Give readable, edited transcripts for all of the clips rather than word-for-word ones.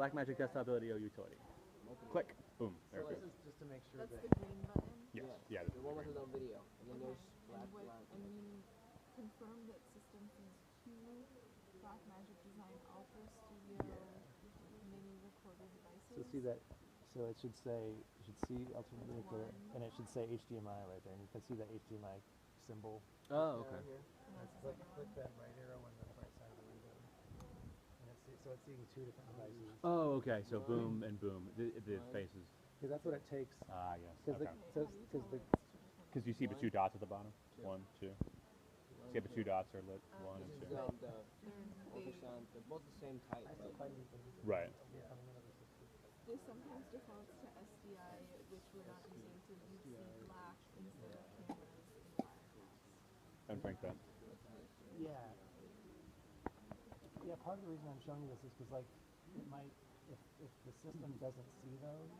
Blackmagic Desktop Video Utility. Click. Boom. There So it this goes. is just to make sure That's that... the green button? Yes. Yeah, Yeah. the one with no video. And then there's And black. and you confirm that system sees 2 Blackmagic Design Ultra Studio mini recorder devices. So see that, so it should say, you should see Ultimate Recorder, and it should say HDMI right there, and you can see that HDMI symbol. Oh, okay. And that's the Click, second click one. that right arrow on the right side of the window. And so it's seeing 2 different devices. Oh, okay. So boom and boom. The faces. Because that's what it takes. Ah, yes. Because Okay. Because you see the 2 dots at the bottom. 1, 2. See the 2 dots are lit. 1 and 2. The ultrasound, they're both the same type. Right. This sometimes defaults to SDI, which we're not using, so you see black instead of cameras in Wirecast. And think that. Yeah. Yeah, part of the reason I'm showing you this is because, like, it might, if the system doesn't see those,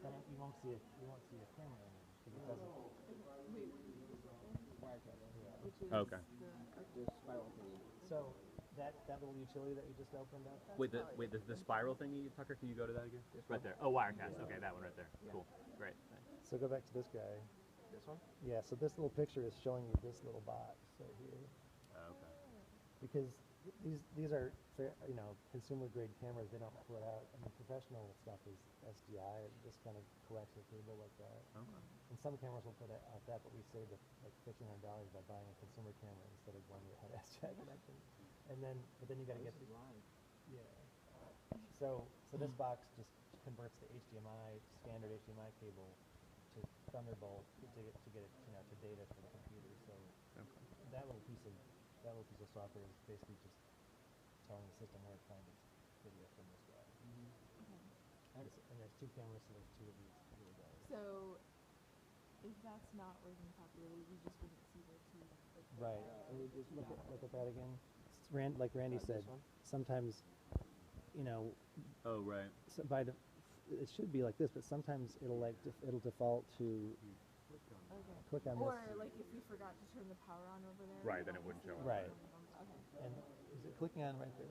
then you won't see a camera image because it doesn't. Wait, what did you just open? Wirecast. Which is Okay. The spiral thingy. So that little utility that you just opened up. Wait, the spiral thingy, Tucker. Can you go to that again? Right there. Oh, Wirecast. Okay, that one right there. Cool. Great. Thanks. So go back to this guy. This one? Yeah. So this little picture is showing you this little box right here, Okay. because these are consumer grade cameras. They don't put out. I mean, professional stuff is SDI. It just kind of collects a cable like that. Okay. And some cameras will put it out that, but we save like $1,500 by buying a consumer camera instead of one that had SDI connection. And then, but then you got to get live. yeah. So this box just converts the HDMI standard HDMI cable to Thunderbolt to get it to data for the computer. So Okay. that little piece of software is basically just telling the system where to find its video from this guy. Okay. And there's 2 cameras, so there's 2 of these little guys. So if that's not working properly, we just wouldn't see the 2. Right. Look at that again. Like Randy said, this one? sometimes, Oh, right. so it should be like this, but sometimes it'll default to Okay. click on Or this. like if we forgot to turn the power on over there. Right, then it wouldn't show up. Right. Okay. And is it clicking on right there?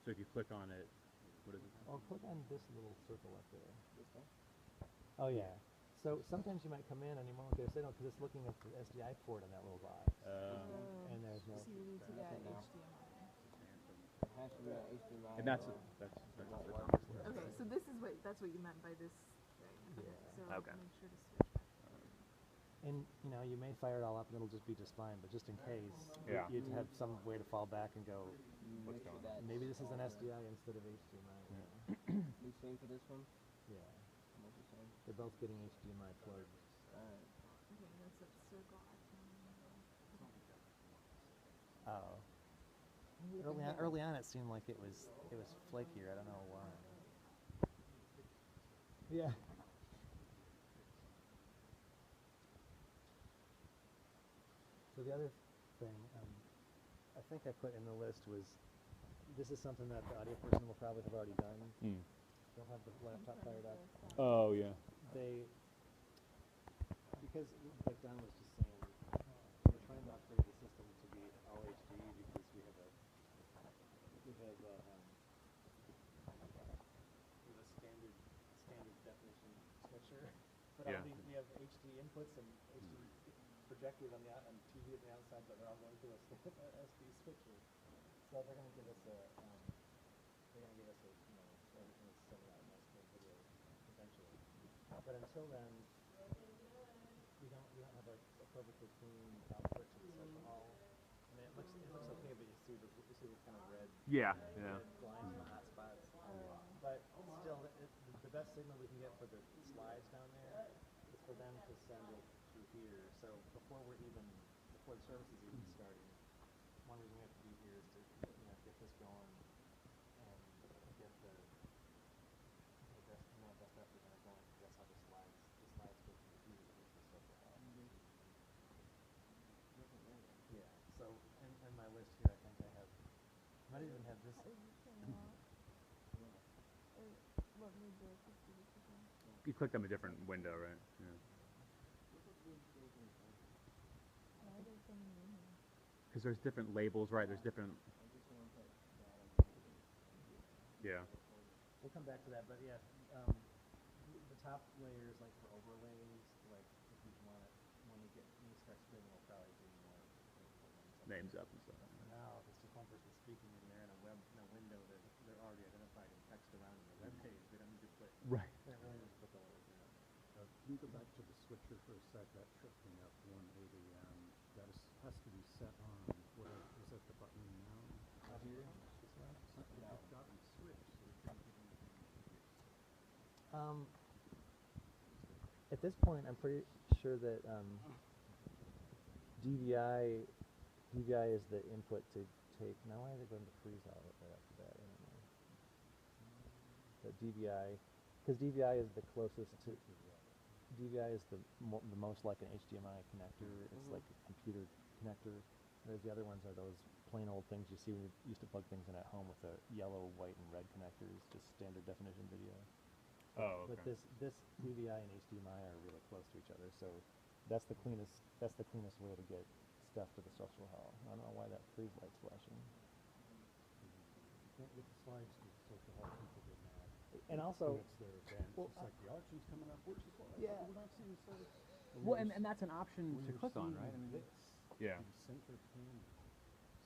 So if you click on it, what is it? Or click on this little circle up there. This one? Oh yeah. So sometimes you might come in and you won't get a signal because it's looking at the SDI port on that little box. And there's no. So you need to get now. HDMI. It has to be an HDMI. And that's or- Okay, so this is that's what you meant by this thing. Yeah. So Okay. make sure to switch back. And you may fire it all up and it'll just be just fine, but just in case, Yeah. you'd have some way to fall back and go, Make sure that's maybe this is an SDI instead of HDMI. the same for this one. Yeah. Almost the same. They're both getting HDMI plugs. Alright. Okay, and that's a circle icon. Oh. Early on, it seemed like it was flakier. I don't know why. Yeah. So the other thing I think I put in the list was, this is something that the audio person will probably have already done. They'll have the laptop fired up. Oh, yeah. Because like Don was just saying, we're trying to upgrade the system to be all HD because we have a standard definition switcher, but Yeah. we have HD inputs and HD projectors on TV on the outside, but they're all going through a SD switcher. So they're going to give us everything is set out nice for video eventually. But until then, we don't have a perfectly clean output to the session hall. I mean, it looks okay, but you see the kind of red Yeah. lines and hot spots. But still, the best signal we can get for the slides down there is for them to send it through here. So before the service is even starting, one reason we have to be here is to get this going and get the best effort kind of going. That's how the slides go through the computer to the stuff they have. Yeah. So in my list here, I think I might even have this. What made the 50%? You clicked on a different window, right? Yeah. Why did so many in here? Because there's different labels, right? There's different. Yeah. we'll come back to that, but yeah, the top layers, like for overlays, like if you want it, when you start spinning, we'll probably do more. Names up and stuff. Now, if it's just one person speaking and they're in a window that they're already identified in text around the web page, they don't need to put. Right. They don't really need to put the letters in. Can you go back to the switcher for a sec? That tripped me up 180. That has to be set on. What is that the button now? Here, this one. Something No. I've gotten switched, so we can't get anything confused. At this point, I'm pretty sure that DVI is the input to take. Now, why is it going to freeze all right after that? I don't know. But DVI, because DVI is the closest to. DVI is the most like an HDMI connector. It's like a computer connector. Whereas the other ones are those plain old things you see when you used to plug things in at home with the yellow, white, and red connectors, just standard definition video. Oh, But okay. this DVI and HDMI are really close to each other, so that's the cleanest way to get stuff to the social hall. I don't know why that freeze light's flashing. You can't get the slides to the social hall people get mad. And also, When it's their event. well, It's like the auction's coming up. Where's the slides? Yeah. We're not seeing slides. Well, and that's an option when to you're click on, seeing right? I mean, this, yeah. the center panel.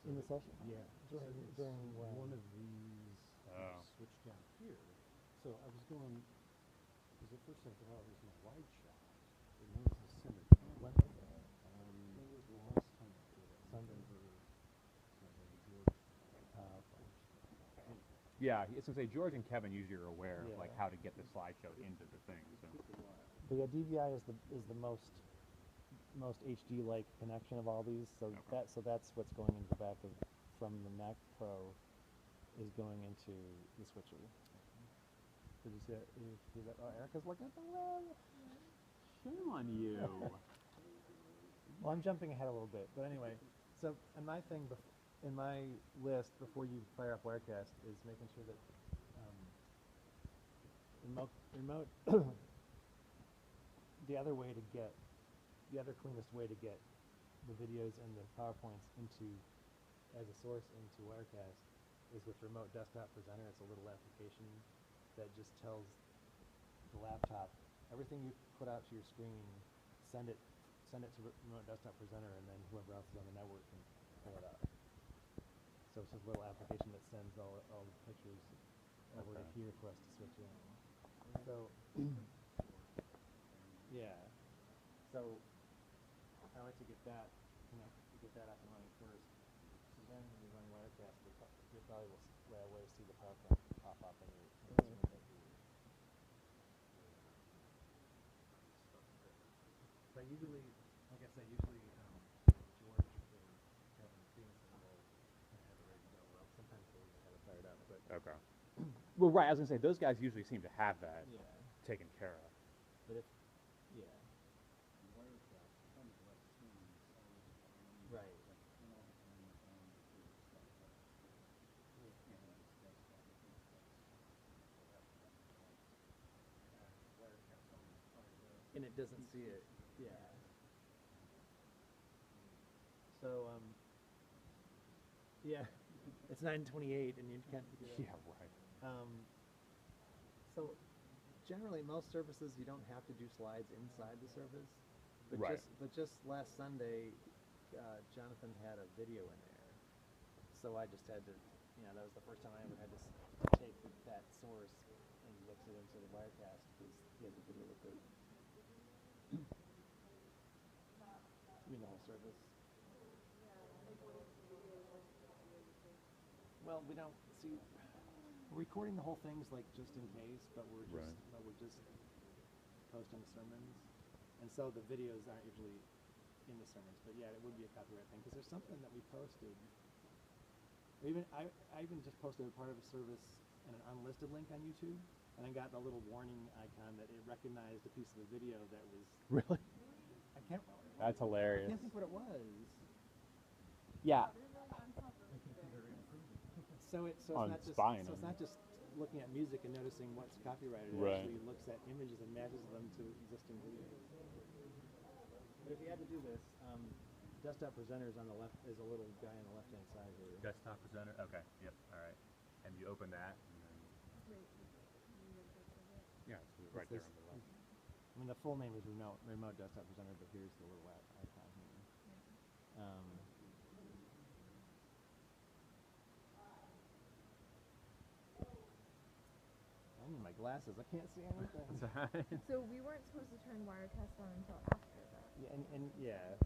in the social. Yeah. During when? One of these Oh. switched down here. So I was going, because at first I thought it was my wide shot. But no, it's the center panel. When was that? When was the last time I did it? Sunday. November, George. Yeah, it's gonna say George and Kevin usually are aware of like Yeah. how to get the slideshow into the thing. So But yeah, DVI is the most HD like connection of all these. So Okay. that's what's going into the back of from the Mac Pro is going into the switcher. Did you see that? You see that? Oh, Erica's looking at the web. shame on you. Well, I'm jumping ahead a little bit, but anyway. So, and my thing in my list before you fire up Wirecast is making sure that remote the other cleanest way to get the videos and the PowerPoints into as a source into Wirecast is with Remote Desktop Presenter. It's a little application that just tells the laptop everything you put out to your screen, send it to Remote Desktop Presenter, and then whoever else is on the network can pull it up. So it's a little application that sends all the pictures over to Okay. here for us to switch in. So yeah. So I like to get that up and running first. So then when you run Wirecast, you probably will right away see the PowerPoint pop up in your screen that you use. But usually, like I said, George or Kevin Stevenson will have it ready to go. Well, sometimes they even have it fired up, but Okay. Well, right. I was gonna say those guys usually seem to have that yeah. taken care of. But if right. And it doesn't see it. Yeah. So yeah, it's 9:28 and you can't. Yeah, right. So generally, most services you don't have to do slides inside the service, but Right. just last Sunday, Jonathan had a video in there, so I just had to, that was the first time I ever had to take that source and mix it into the Wirecast because he had the video with it. You mean the whole service? Well, we don't see. We're recording the whole things like just in case, but we're just posting the sermons, and so the videos aren't usually in the sermons. But yeah, it would be a copyright thing because there's something that we posted. Or even I even just posted a part of a service and an unlisted link on YouTube, and I got a little warning icon that it recognized a piece of the video that was. Really? I can't. That's I hilarious. can't think what it was. Yeah. So it's On not just spying so it's on not just looking at music and noticing what's copyrighted. It Right. actually looks at images and matches them to existing videos. But if you had to do this, Desktop Presenter is on the left. Is a little guy on the left-hand side here. Desktop presenter. Okay. Yep. All right. And you open that. And then, Yeah, it's right there on the left. I mean, the full name is remote desktop presenter, but here's the little icon here. I need my glasses. I can't see anything. So we weren't supposed to turn Wirecast on until after that. Yeah, and yeah,